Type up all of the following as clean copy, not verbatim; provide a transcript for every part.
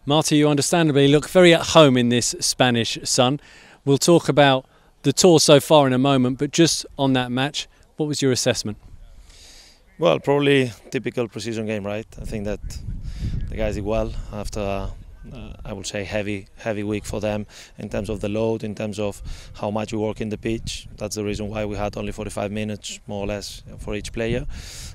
Marta, you understandably look very at home in this Spanish sun. We'll talk about the tour so far in a moment, but just on that match, what was your assessment? Well, probably typical pre-season game, right? I think that the guys did well after I would say heavy week for them in terms of the load, in terms of how much we work in the pitch. That's the reason why we had only 45 minutes more or less for each player.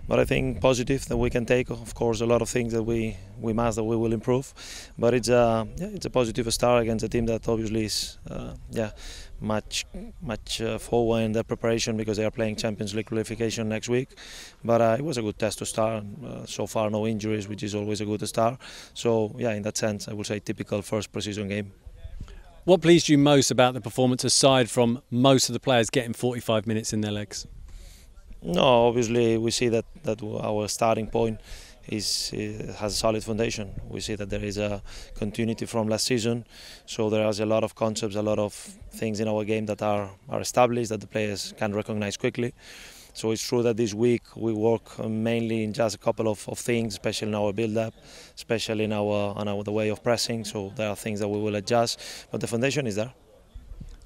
But I think positive that we can take, of course, a lot of things that we must, that we will improve. But it's a positive start against a team that obviously is much forward in their preparation because they are playing Champions League qualification next week. But it was a good test to start. So far, no injuries, which is always a good start. So yeah, in that sense, I would say typical first pre-season game. What pleased you most about the performance, aside from most of the players getting 45 minutes in their legs? No, obviously we see that our starting point has a solid foundation. We see that there is a continuity from last season, so there is a lot of concepts, a lot of things in our game that are established, that the players can recognize quickly. So it's true that this week we work mainly in just a couple of things, especially in our build-up, especially in the way of pressing. So there are things that we will adjust, but the foundation is there.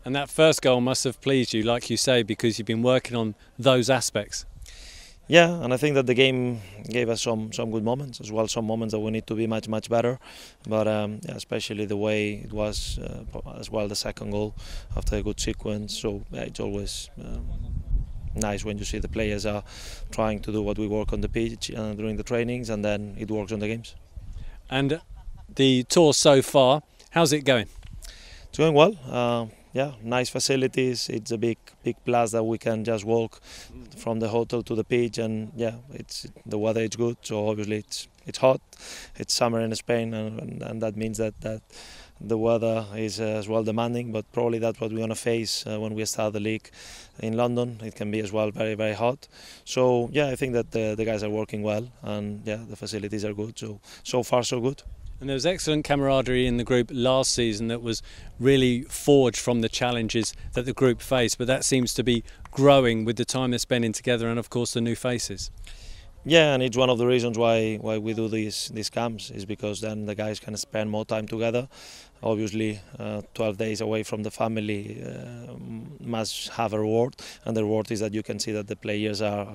And that first goal must have pleased you, like you say, because you've been working on those aspects. Yeah, and I think that the game gave us some good moments as well, some moments that we need to be much better. But yeah, especially the way it was as well, the second goal after a good sequence. So yeah, it's always nice when you see the players are trying to do what we work on the pitch during the trainings, and then it works on the games. And the tour so far, how's it going? It's going well. Yeah, nice facilities. It's a big plus that we can just walk from the hotel to the pitch, and yeah, the weather is good. So obviously it's hot. It's summer in Spain, and that means that the weather is as well demanding. But probably that's what we're gonna face when we start the league in London. It can be as well very hot. So yeah, I think that the guys are working well, and yeah, the facilities are good. So far so good. And there was excellent camaraderie in the group last season that was really forged from the challenges that the group faced, but that seems to be growing with the time they're spending together and of course the new faces. Yeah, and it's one of the reasons why we do these camps, is because then the guys can spend more time together. Obviously 12 days away from the family must have a reward, and the reward is that you can see that the players are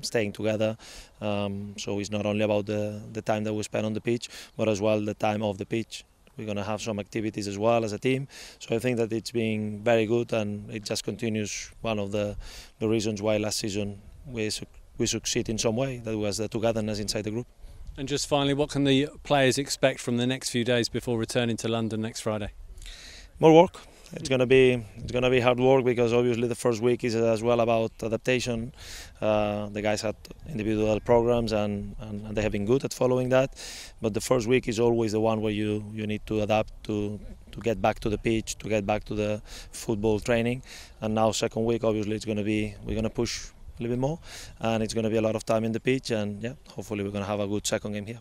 staying together. So it's not only about the time that we spend on the pitch, but as well the time off the pitch. We're going to have some activities as well as a team. So I think that it's been very good, and it just continues one of the reasons why last season we succeed in some way. That was the togetherness inside the group. And just finally, what can the players expect from the next few days before returning to London next Friday? More work. It's gonna be hard work, because obviously the first week is as well about adaptation. The guys had individual programs and they have been good at following that. But the first week is always the one where you need to adapt to get back to the pitch, to get back to the football training. And now second week, obviously we're gonna push a little bit more, and it's going to be a lot of time in the pitch, and yeah, hopefully we're going to have a good second game here.